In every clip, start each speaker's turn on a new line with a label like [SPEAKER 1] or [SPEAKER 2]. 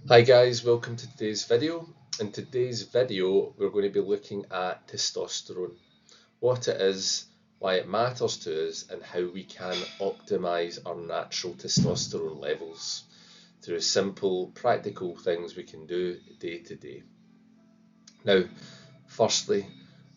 [SPEAKER 1] Hi guys, welcome to today's video. In today's video, we're going to be looking at testosterone, what it is, why it matters to us, and how we can optimize our natural testosterone levels through simple, practical things we can do day to day. Now, firstly,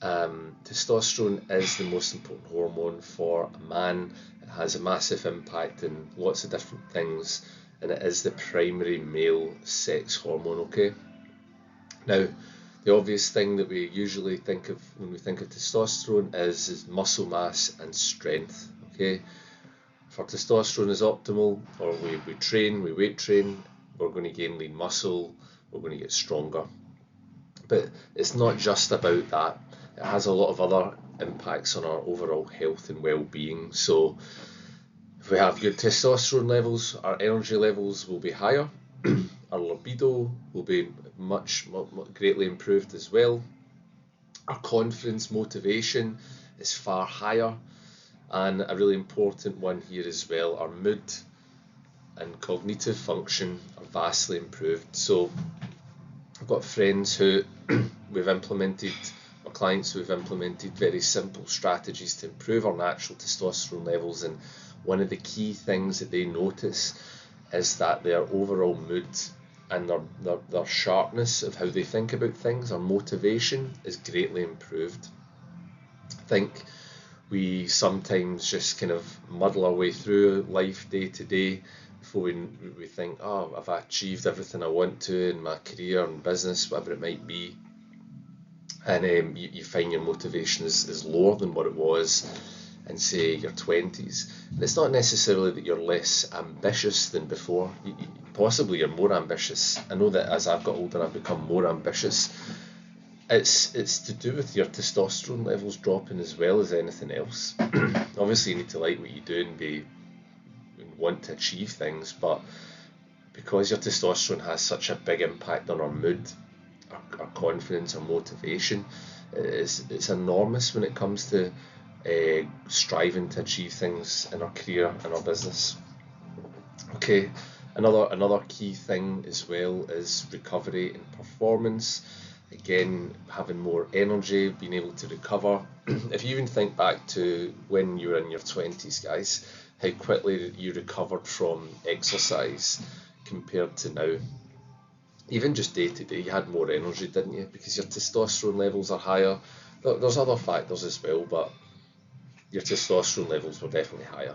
[SPEAKER 1] testosterone is the most important hormone for a man. It has a massive impact in lots of different things, and it is the primary male sex hormone, okay? Now, the obvious thing that we usually think of when we think of testosterone is muscle mass and strength, okay? If our testosterone is optimal, or we train, we weight train, we're going to gain lean muscle, we're going to get stronger. But it's not just about that. It has a lot of other impacts on our overall health and well-being. So if we have good testosterone levels, our energy levels will be higher. Our libido will be much greatly improved as well. Our confidence, motivation is far higher, and a really important one here as well, our mood and cognitive function are vastly improved. So I've got friends who we've implemented, or clients who have implemented very simple strategies to improve our natural testosterone levels, and one of the key things that they notice is that their overall mood and their sharpness of how they think about things, our motivation is greatly improved. I think we sometimes just kind of muddle our way through life day to day before we think, oh, have I achieved everything I want to in my career and business, whatever it might be, and you find your motivation is lower than what it was in, say, your 20s. And it's not necessarily that you're less ambitious than before. Possibly you're more ambitious. I know that as I've got older, I've become more ambitious. It's to do with your testosterone levels dropping as well as anything else. Obviously, you need to like what you do and be and want to achieve things, but because your testosterone has such a big impact on our mood, our confidence, our motivation, it's enormous when it comes to striving to achieve things in our career and our business. Okay, another key thing as well is recovery and performance. Again, having more energy, being able to recover. If you even think back to when you were in your 20s, guys, how quickly you recovered from exercise compared to now. Even just day to day, you had more energy, didn't you? Because your testosterone levels are higher. There's other factors as well, but your testosterone levels were definitely higher.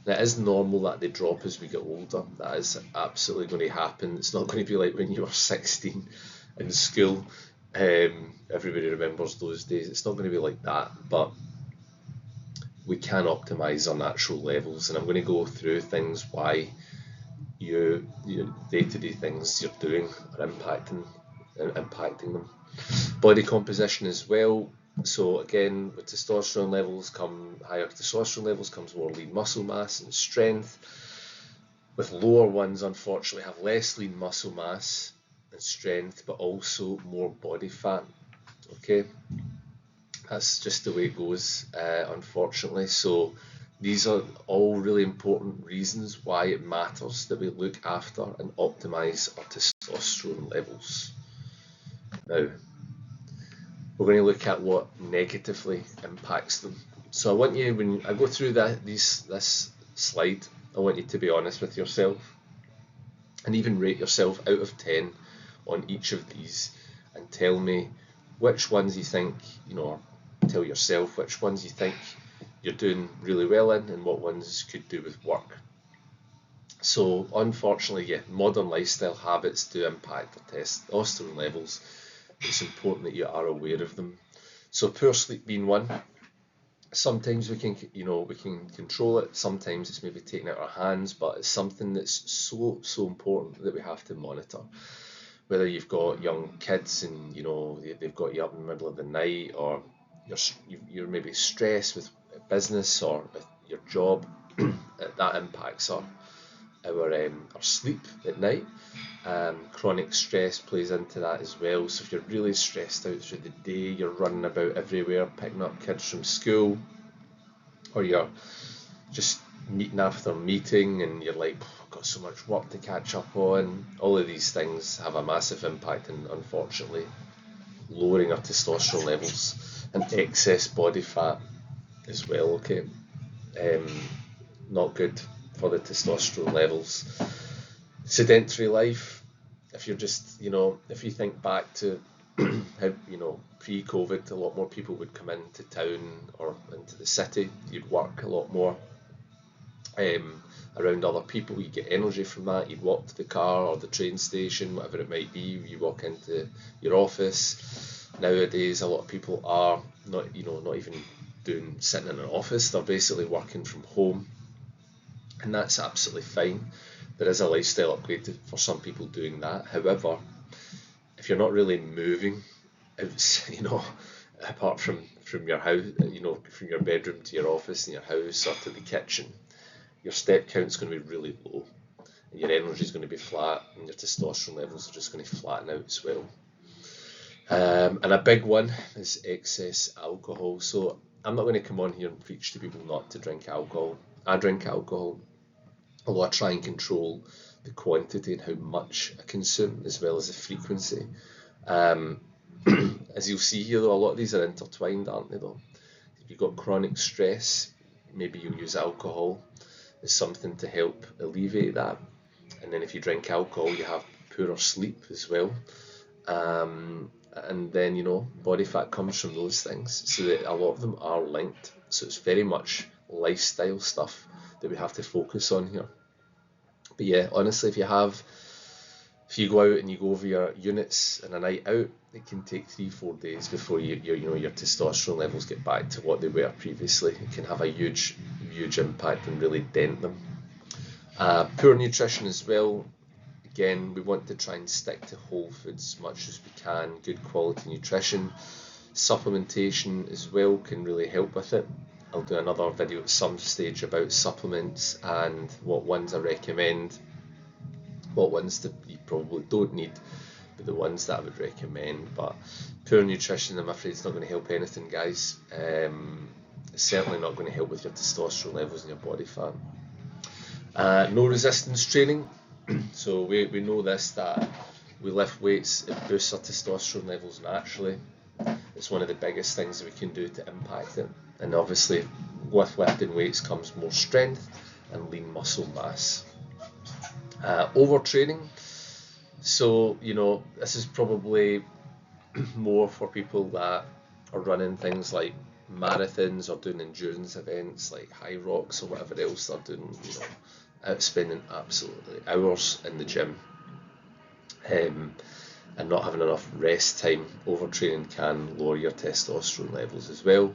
[SPEAKER 1] Now, it is normal that they drop as we get older. That is absolutely going to happen. It's not going to be like when you were 16 in school. Everybody remembers those days. It's not going to be like that, but we can optimize our natural levels, and I'm going to go through things why your day-to-day things you're doing are impacting them. Body composition as well. So again, with testosterone levels come higher testosterone levels comes more lean muscle mass and strength. With lower ones, unfortunately, have less lean muscle mass and strength, but also more body fat. Okay, that's just the way it goes, unfortunately. So these are all really important reasons why it matters that we look after and optimize our testosterone levels. Now, we're going to look at what negatively impacts them. So I want you, when I go through this slide, I want you to be honest with yourself and even rate yourself out of 10 on each of these, and tell me which ones you think, or tell yourself which ones you think you're doing really well in and what ones could do with work. So unfortunately, yeah, modern lifestyle habits do impact our testosterone levels. It's important that you are aware of them. So poor sleep being one. Sometimes we can control it. Sometimes it's maybe taken out of our hands, but it's something that's so important that we have to monitor. Whether you've got young kids and they've got you up in the middle of the night, or you're maybe stressed with business or with your job, that impacts our sleep at night. Chronic stress plays into that as well. So if you're really stressed out through the day, you're running about everywhere, picking up kids from school, or you're just meeting after meeting and you're like, oh got so much work to catch up on. All of these things have a massive impact in, unfortunately, lowering our testosterone levels, and excess body fat as well, okay? Not good for the testosterone levels. Sedentary life, if you're just, if you think back to how, pre-COVID, a lot more people would come into town or into the city. You'd work a lot more around other people. You get energy from that. You'd walk to the car or the train station, whatever it might be. You walk into your office. Nowadays, a lot of people are not even sitting in an office. They're basically working from home, and that's absolutely fine. There is a lifestyle upgrade for some people doing that. However, if you're not really moving, apart from your house, from your bedroom to your office and your house or to the kitchen, your step count's going to be really low, and your energy is going to be flat, and your testosterone levels are just going to flatten out as well. And a big one is excess alcohol. So I'm not going to come on here and preach to people not to drink alcohol. I drink alcohol, although I try and control the quantity and how much I consume, as well as the frequency. As you'll see here, though, a lot of these are intertwined, aren't they, though? If you've got chronic stress, maybe you'll use alcohol as something to help alleviate that. And then if you drink alcohol, you have poorer sleep as well. And then, body fat comes from those things. So that a lot of them are linked. So it's very much lifestyle stuff that we have to focus on here. But yeah, honestly, if you go out and you go over your units in a night out, it can take 3-4 days before your testosterone levels get back to what they were previously. It can have a huge impact and really dent them. Poor nutrition as well. Again, we want to try and stick to whole foods as much as we can. Good quality nutrition. Supplementation as well can really help with it. I'll do another video at some stage about supplements and what ones I recommend, what ones that you probably don't need, but the ones that I would recommend. But poor nutrition, I'm afraid, is not going to help anything, guys. It's certainly not going to help with your testosterone levels and your body fat. No resistance training. So we know this, that we lift weights, it boosts our testosterone levels naturally. It's one of the biggest things that we can do to impact it. And obviously, with lifting weights comes more strength and lean muscle mass. Overtraining. So, this is probably more for people that are running things like marathons or doing endurance events like high rocks or whatever else they're doing, out spending absolutely hours in the gym. And not having enough rest time. Overtraining can lower your testosterone levels as well.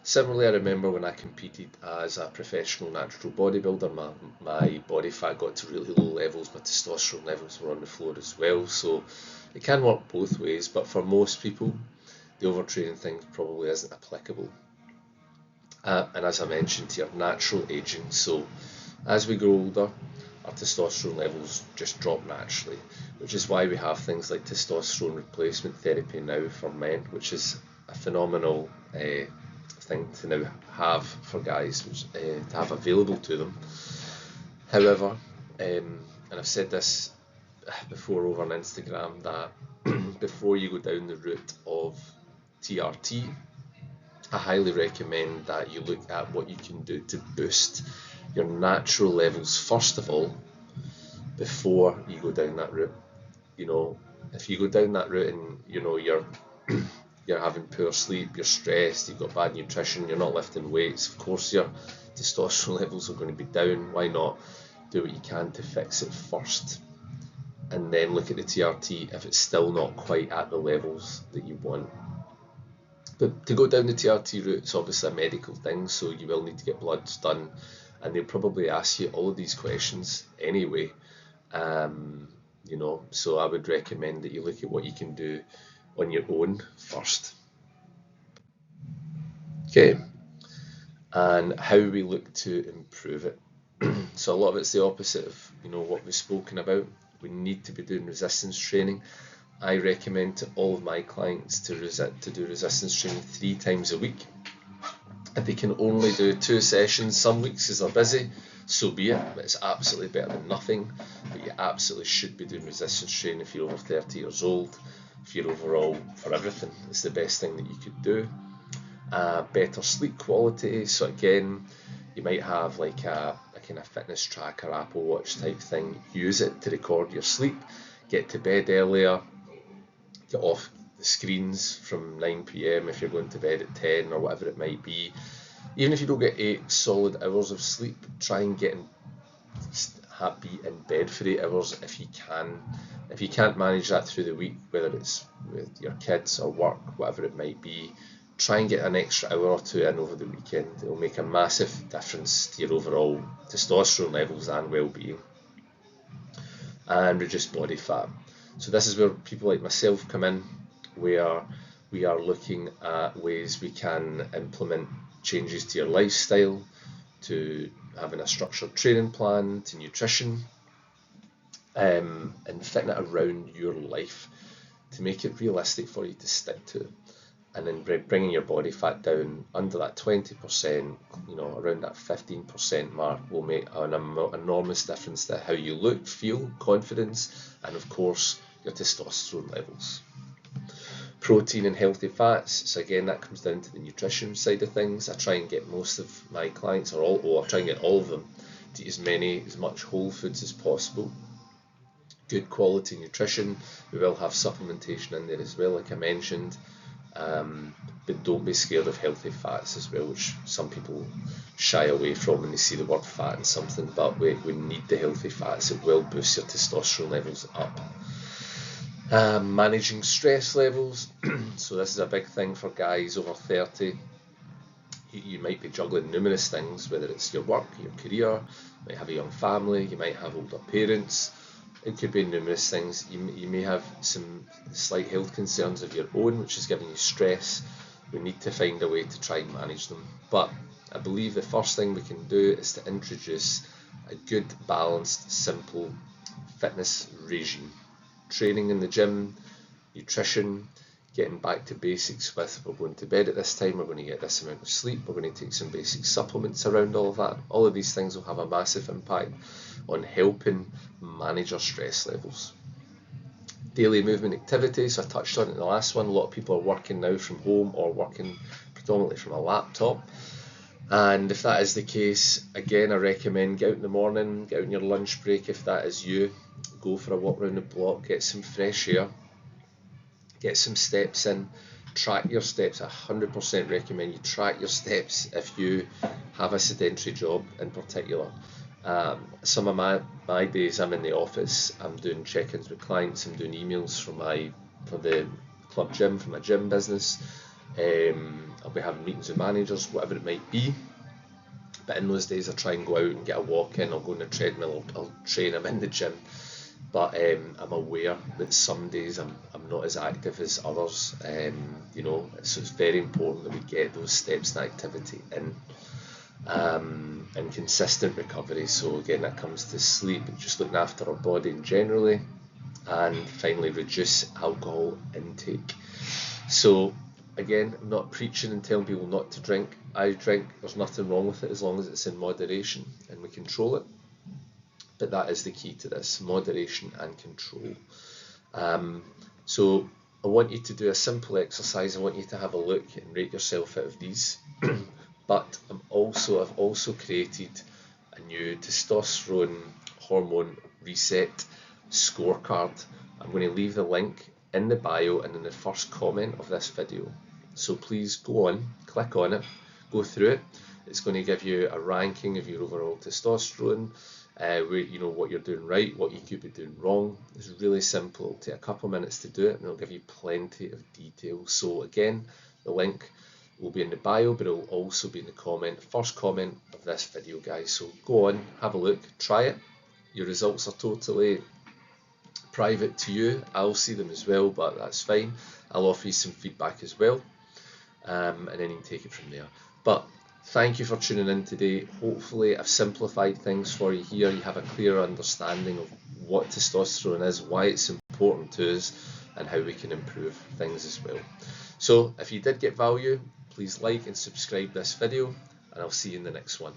[SPEAKER 1] Similarly, I remember when I competed as a professional natural bodybuilder, my body fat got to really low levels, my testosterone levels were on the floor as well. So it can work both ways, but for most people, the overtraining thing probably isn't applicable. And as I mentioned here, natural aging. So as we grow older, our testosterone levels just drop naturally, which is why we have things like testosterone replacement therapy now for men, which is a phenomenal thing to now have for guys, which to have available to them. However, and I've said this before over on Instagram, that before you go down the route of TRT, I highly recommend that you look at what you can do to boost your natural levels first of all, before you go down that route. If you go down that route and you're having poor sleep, you're stressed, you've got bad nutrition, you're not lifting weights, of course your testosterone levels are going to be down. Why not do what you can to fix it first, and then look at the TRT if it's still not quite at the levels that you want. But to go down the TRT route, it's obviously a medical thing, so you will need to get bloods done, and they'll probably ask you all of these questions anyway. So I would recommend that you look at what you can do on your own first. Okay, and how we look to improve it. So a lot of it's the opposite of what we've spoken about. We need to be doing resistance training. I recommend to all of my clients to do resistance training 3 times a week. If they can only do 2 sessions some weeks because they're busy, so be it. It's absolutely better than nothing, but you absolutely should be doing resistance training if you're over 30 years old. If you're overall, for everything, it's the best thing that you could do. Better sleep quality, so again, you might have like a kind of fitness tracker, Apple Watch type thing. Use it to record your sleep. Get to bed earlier. Get off the screens from 9 p.m. if you're going to bed at 10 or whatever it might be. Even if you don't get 8 solid hours of sleep, try and be in bed for 8 hours if you can. If you can't manage that through the week, whether it's with your kids or work, whatever it might be, try and get an extra hour or two in over the weekend. It will make a massive difference to your overall testosterone levels and well-being. And reduce body fat. So this is where people like myself come in, where we are looking at ways we can implement changes to your lifestyle, to having a structured training plan, to nutrition, and fitting it around your life to make it realistic for you to stick to. And then bringing your body fat down under that 20%, around that 15% mark will make an enormous difference to how you look, feel, confidence, and of course your testosterone levels. Protein and healthy fats, so again that comes down to the nutrition side of things. I try and get most of my clients, I try and get all of them, to eat as much whole foods as possible. Good quality nutrition. We will have supplementation in there as well, like I mentioned. But don't be scared of healthy fats as well, which some people shy away from when they see the word fat in something, but we need the healthy fats. It will boost your testosterone levels up. Managing stress levels, so this is a big thing for guys over 30. You might be juggling numerous things, whether it's your work, your career, you might have a young family, you might have older parents. It could be numerous things. You may have some slight health concerns of your own, which is giving you stress. We need to find a way to try and manage them. But I believe the first thing we can do is to introduce a good, balanced, simple fitness regime. Training in the gym, nutrition, getting back to basics with, we're going to bed at this time, we're going to get this amount of sleep, we're going to take some basic supplements around all of that. All of these things will have a massive impact on helping manage our stress levels. Daily movement activity, so I touched on it in the last one. A lot of people are working now from home or working predominantly from a laptop. And if that is the case, again, I recommend get out in the morning, get out on your lunch break if that is you. Go for a walk around the block, get some fresh air, get some steps in, track your steps. I 100% recommend you track your steps if you have a sedentary job in particular. Some of my days I'm in the office, I'm doing check-ins with clients, I'm doing emails for the club gym, for my gym business. I'll be having meetings with managers, whatever it might be. But in those days I try and go out and get a walk in, I'll go on a treadmill, I'll train, I'm in the gym. But I'm aware that some days I'm not as active as others, so it's very important that we get those steps and activity in, and consistent recovery. So again, that comes to sleep, just looking after our body generally, and finally reduce alcohol intake. So again, I'm not preaching and telling people not to drink. I drink, there's nothing wrong with it as long as it's in moderation and we control it. But that is the key to this, moderation and control. So I want you to do a simple exercise. I want you to have a look and rate yourself out of these. But I've also created a new testosterone hormone reset scorecard. I'm going to leave the link in the bio and in the first comment of this video. So please go on, click on it, go through it. It's going to give you a ranking of your overall testosterone, what you're doing right, what you could be doing wrong. It's really simple. It'll take a couple of minutes to do it and it'll give you plenty of detail. So again, the link will be in the bio, but it will also be in the first comment of this video, guys. So go on, have a look, try it. Your results are totally private to you. I'll see them as well, but that's fine. I'll offer you some feedback as well, and then you can take it from there. But thank you for tuning in today. Hopefully I've simplified things for you here. You have a clearer understanding of what testosterone is, why it's important to us, and how we can improve things as well. So if you did get value, please like and subscribe this video, and I'll see you in the next one.